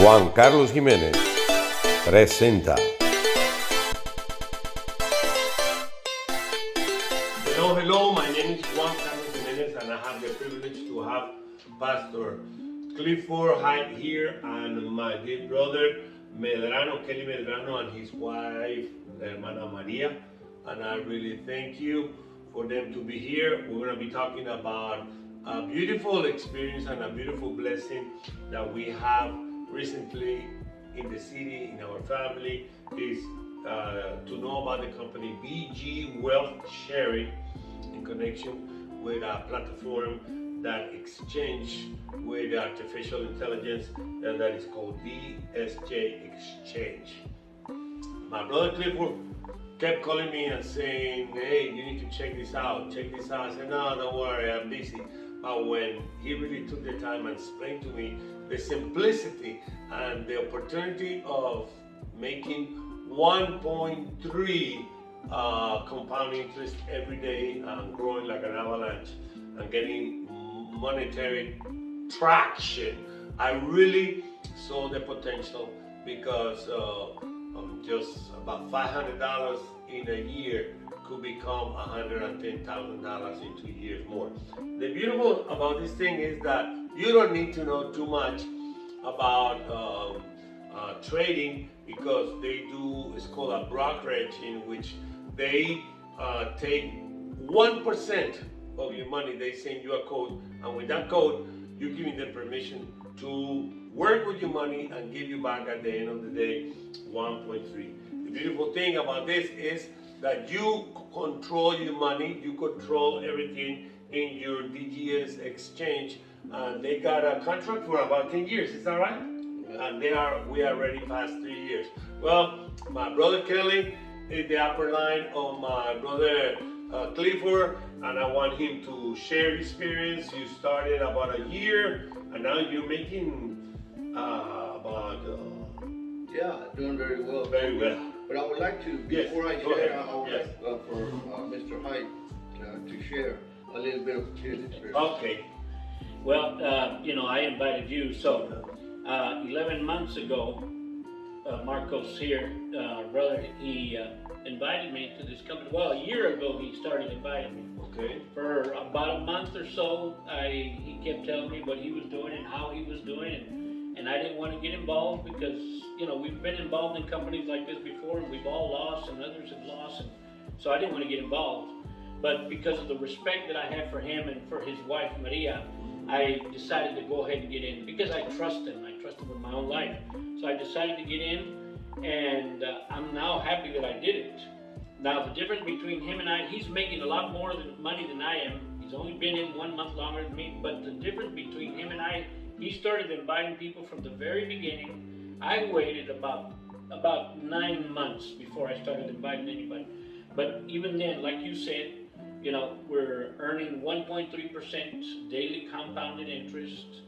Juan Carlos Jiménez presenta. Hello, my name is Juan Carlos Jimenez and I have the privilege to have Pastor Clifford Hyde here and my dear brother Kelly Medrano and his wife, Hermana Maria. And I really thank you for them to be here. We're going to be talking about a beautiful experience and a beautiful blessing that we have recently in the city, in our family, is to know about the company BG Wealth Sharing in connection with a platform that exchange with artificial intelligence and that is called DSJ Exchange. My brother Clifford kept calling me and saying, hey, you need to check this out. I said, no, don't worry, I'm busy. But when he really took the time and explained to me the simplicity and the opportunity of making 1.3 compound interest every day and growing like an avalanche and getting monetary traction, I really saw the potential because just about $500 in a year could become $110,000 in 2 years more. The beautiful about this thing is that you don't need to know too much about trading because they do, it's called a brokerage in which they take 1% of your money. They send you a code, and with that code, you're giving them permission to work with your money and give you back at the end of the day 1.3. The beautiful thing about this is that you control your money, you control everything in your DGS exchange. They got a contract for about 10 years, is that right? And we are already past 3 years. Well, my brother Kelly is the upper line of my brother Clifford, and I want him to share his experience. You started about a year, and now you're making doing very well. Very well. But I would like to, before I share, I would like for Mr. Hyde to share a little bit of his experience. Okay. Well, I invited you. So 11 months ago, Marcos here, brother, he invited me to this company. Well, a year ago he started inviting me. Okay. For about a month or so, he kept telling me what he was doing and how he was doing, and I didn't want to get involved because we've been involved in companies like this before, and we've all lost, and others have lost, and so I didn't want to get involved. But because of the respect that I have for him and for his wife Maria, I decided to go ahead and get in because I trust him. I trust him with my own life. So I decided to get in, and I'm now happy that I did it. Now the difference between him and I, he's making a lot more money than I am. He's only been in 1 month longer than me, but the difference between him and I, he started inviting people from the very beginning. I waited about 9 months before I started inviting anybody. But even then, like you said, we're earning 1.3% daily compounded interest.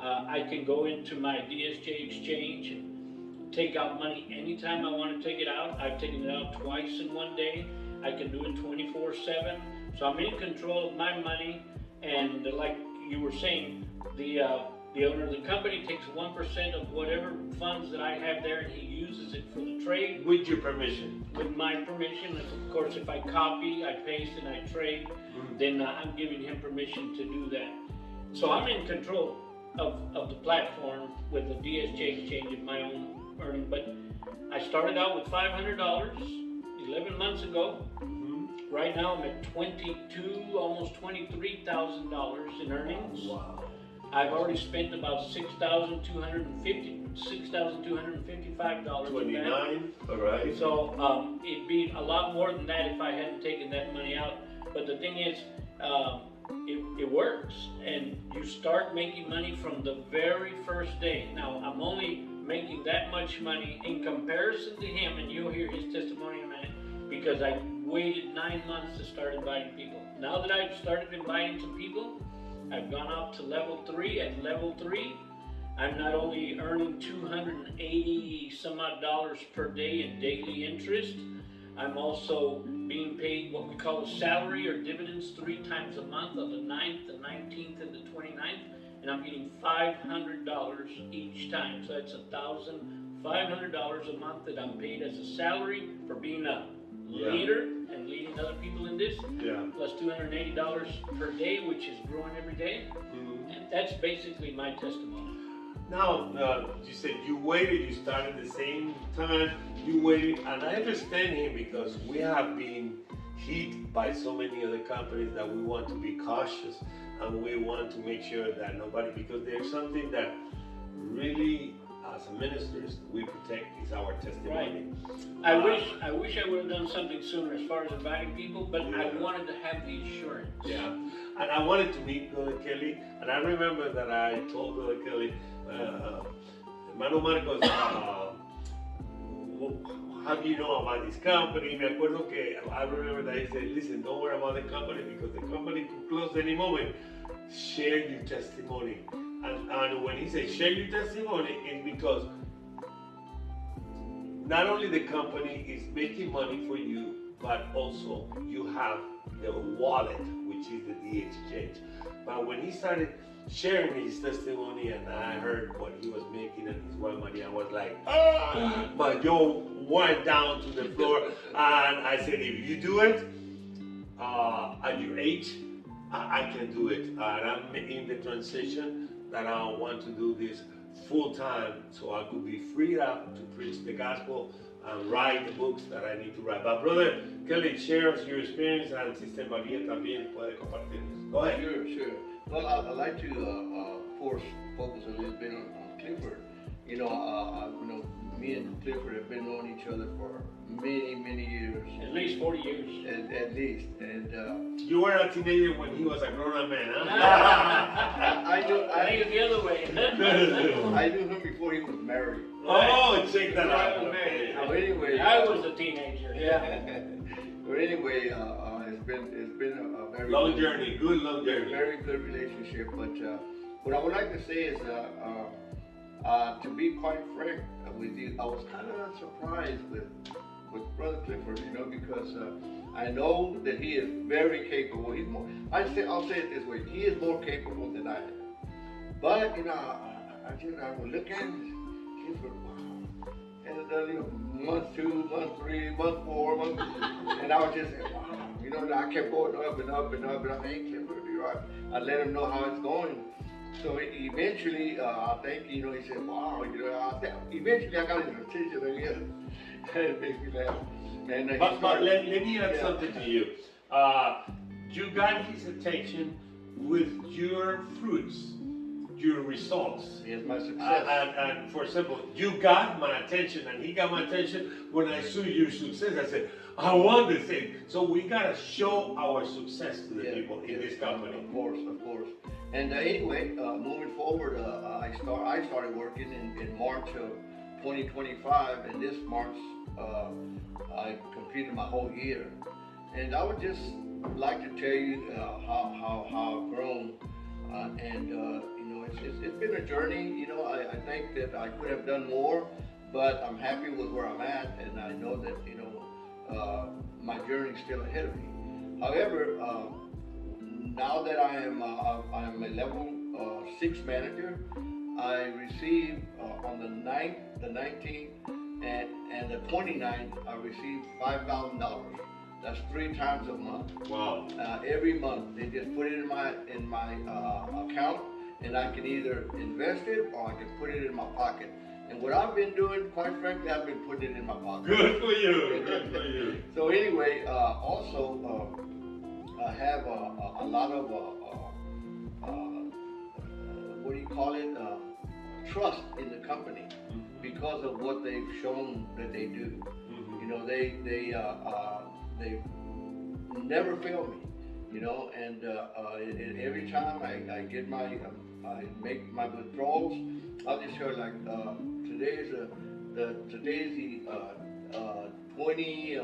I can go into my DSJ exchange and take out money anytime I want to take it out. I've taken it out twice in one day. I can do it 24/7. So I'm in control of my money. And like you were saying, the owner of the company takes 1% of whatever funds that I have there, and he uses it for the trade. With your permission. With my permission. Of course, if I copy, I paste, and I trade, then I'm giving him permission to do that. So I'm in control of the platform with the DSJ exchange of my own earning. But I started out with $500 11 months ago. Right now I'm at almost $23,000 in earnings. Wow. I've already spent about $6,255. 29, all right. So it'd be a lot more than that if I hadn't taken that money out. But the thing is, it works, and you start making money from the very first day. Now I'm only making that much money in comparison to him, and you'll hear his testimony in a minute, because I waited 9 months to start inviting people. Now that I've started inviting some people, I've gone up to level 3. At level 3, I'm not only earning $280 some odd per day in daily interest, I'm also being paid what we call a salary or dividends 3 times a month, on the 9th, the 19th, and the 29th. and I'm getting $500 each time. So that's $1,500 a month that I'm paid as a salary for being a leader and leading other people in this. Plus $280 per day, which is growing every day. And that's basically my testimony. Now, you said you waited, you started the same time, you waited, and I understand him because we have been hit by so many other companies that we want to be cautious and we want to make sure that nobody, because there's something that really, as ministers, we protect is our testimony. Right. I wish I would have done something sooner as far as inviting people, but I wanted to have the assurance. Yeah, and I wanted to meet Brother Kelly, and I remember that I told Brother Kelly, Hermano Marcos, how do you know about this company? Me acuerdo que I remember that he said, listen, don't worry about the company because the company could close any moment. Share your testimony. And when he said share your testimony, it's because not only the company is making money for you, but also you have the wallet, which is the exchange. But when he started sharing his testimony and I heard what he was making and his wife Maria was like, my jaw went down to the floor. And I said, if you do it at your age, I can do it. And I'm in the transition that I want to do this full time so I could be freed up to preach the gospel and write the books that I need to write. But Brother Kelly, share us your experience and Sister Maria también puede compartirnos. Go ahead. Sure. Well, I'd like to focus a little bit on Clifford. You know, me and Clifford have been knowing each other for many years. At least 40 years. At least. And you were a teenager when he was a grown-up man, huh? I think it's the other way. I knew him before he was married. Oh, check that out. So anyway, I was a teenager. Yeah. But anyway, it's been a very long journey, good long journey. Very good relationship. But what I would like to say is, to be quite frank with you, I was kind of surprised with Brother Clifford, you know, because I know that he is very capable. He's more. I'll say it this way: he is more capable than I am. But you know, I would look at him, Clifford, wow, and you know, month 2, month 3, month 4, and I was just saying, wow, you know, I kept going up and up and up, and I said, hey, Clifford, you know, I let him know how it's going. So eventually, I think, you know, he said, wow, you know, eventually I got his attention again. It makes me laugh. And but let me add something to you. You got his attention with your fruits, your results. Yes, my success. And for example, you got my attention and he got my attention when I saw your success. I said, I want the same. So we gotta show our success to the people in this company. Of course. And anyway, moving forward, I started working in March of 2025, and this March I completed my whole year. And I would just like to tell you how I've grown, and you know, it's been a journey. You know, I think that I could have done more, but I'm happy with where I'm at, and I know that, you know, my journey is still ahead of me. However, now that I am a level 6 manager, I received on the 9th, the 19th, and the 29th, I received $5,000. That's 3 times a month. Wow. Every month, they just put it in my account, and I can either invest it or I can put it in my pocket. And what I've been doing, quite frankly, I've been putting it in my pocket. Good for you. Good for you. So anyway, also I have a lot of what do you call it? Trust in the company because of what they've shown that they do. You know, they never fail me. You know, and every time I get I make my withdrawals, I'll just show like today's the 20. What is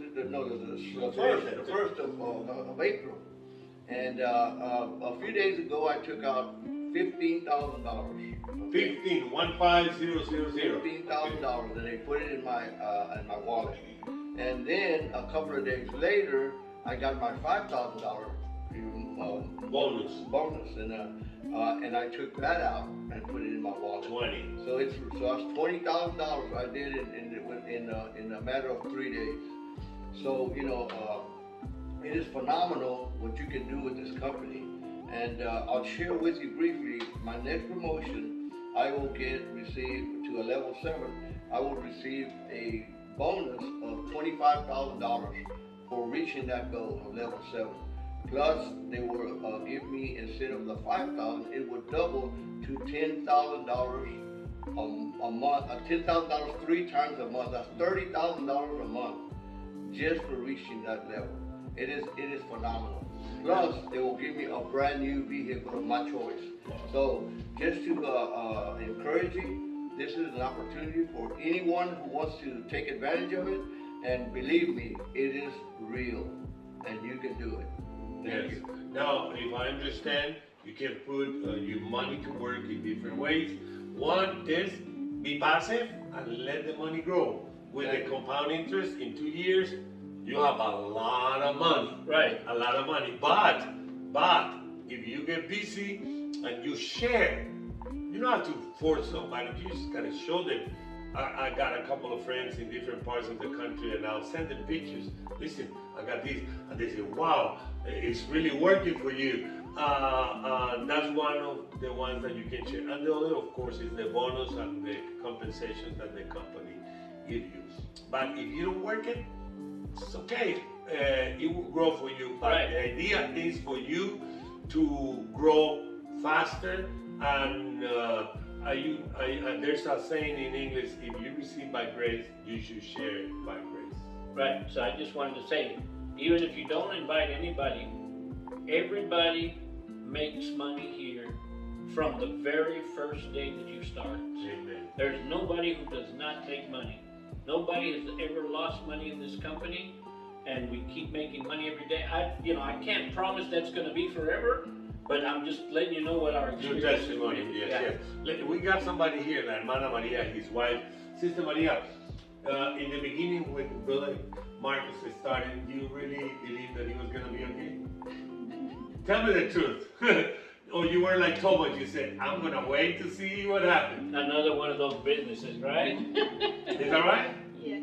it? The first of April. And a few days ago, I took out $15,000. $15,000, $15,000, and they put it in my wallet. And then a couple of days later, I got my $5,000 Bonus. And I took that out and put it in my wallet. 20. So that's $20,000 I did in a matter of 3 days. So it is phenomenal what you can do with this company. And I'll share with you briefly my next promotion. I will receive to a level 7. I will receive a bonus of $25,000 for reaching that goal of level 7. Plus, they will give me, instead of the $5,000, it would double to $10,000 a month. $10,000 3 times a month. That's $30,000 a month just for reaching that level. It is phenomenal. Plus, they will give me a brand new vehicle of my choice. So, just to encourage you, this is an opportunity for anyone who wants to take advantage of it. And believe me, it is real, and you can do it. Thank you. Now, if I understand, you can put your money to work in different ways. One is be passive and let the money grow. With the compound interest in 2 years, you have a lot of money. Right. A lot of money. But if you get busy and you share, you don't have to force somebody. You just gotta show them. I got a couple of friends in different parts of the country, and I'll send them pictures. Listen, I got this, and they say, "Wow, it's really working for you." That's one of the ones that you can share. And the other, of course, is the bonus and the compensations that the company gives you. But if you don't work it, it's okay. It will grow for you. But Right. the idea is for you to grow faster. And there's a saying in English: if you receive by grace, you should share it by grace. Right, so I just wanted to say, even if you don't invite anybody, everybody makes money here from the very first day that you start. Amen. There's nobody who does not take money. Nobody has ever lost money in this company, and we keep making money every day. I can't promise that's going to be forever, but I'm just letting you know what our Your experience testimony, is. yes. We got somebody here, La Hermana Maria, his wife. Sister Maria, in the beginning when Brother Marcus started, you really believed that he was going to be okay? Tell me the truth. Or you were like Thomas, you said, I'm going to wait to see what happens. Another one of those businesses, right? Is that right? Yeah,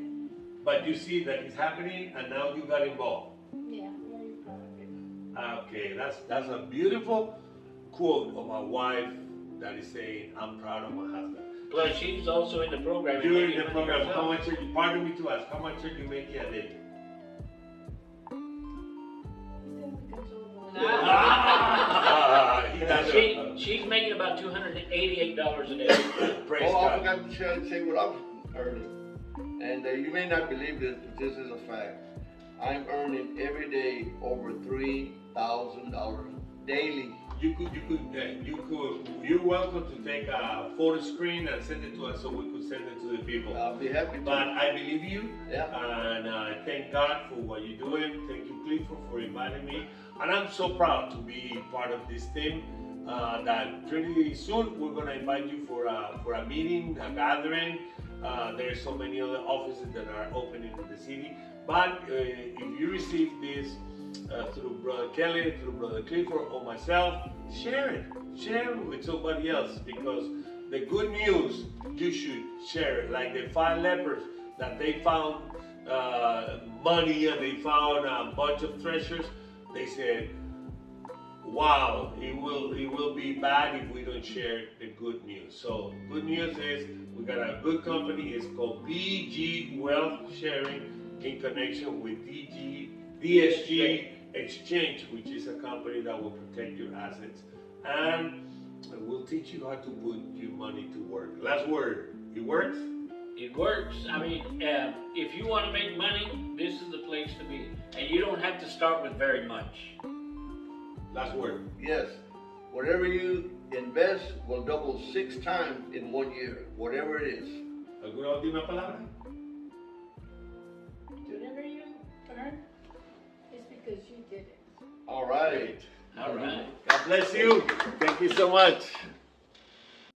But you see that it's happening, and now you got involved. yeah, very proud of it. Okay, that's a beautiful quote of a wife that is saying, I'm proud of my husband. Plus, she's also in the program. During the program, how much are you, pardon me to ask, how much are you making a day? He does She's making about $288 a day. praise I God. forgot to say what I'm earning. And you may not believe this, but this is a fact. I'm earning every day over $3,000 daily. You're welcome to take a photo screen and send it to us so we could send it to the people. I'll be happy to. But I believe you, Yeah. and I thank God for what you're doing. Thank you, Clifford, for inviting me. And I'm so proud to be part of this team. That pretty soon we're gonna invite you for a meeting, a gathering. There's so many other offices that are opening in the city. But if you receive this through Brother Kelly, through Brother Clifford, or myself, share it with somebody else, because the good news, you should share it. Like the 5 lepers, that they found money and they found a bunch of treasures. They said, wow, it will be bad if we don't share the good news. So good news is we got a good company. It's called BG Wealth Sharing, in connection with DSG Exchange, which is a company that will protect your assets, and we'll teach you how to put your money to work. Last word, it works? It works. I mean, if you want to make money, this is the place to be. And you don't have to start with very much. Last word. Yes. Whatever you invest will double 6 times in 1 year, whatever it is. ¿Alguna última palabra? Whatever you earn, it's because you did it. All right. All right. God bless you. Thank you so much.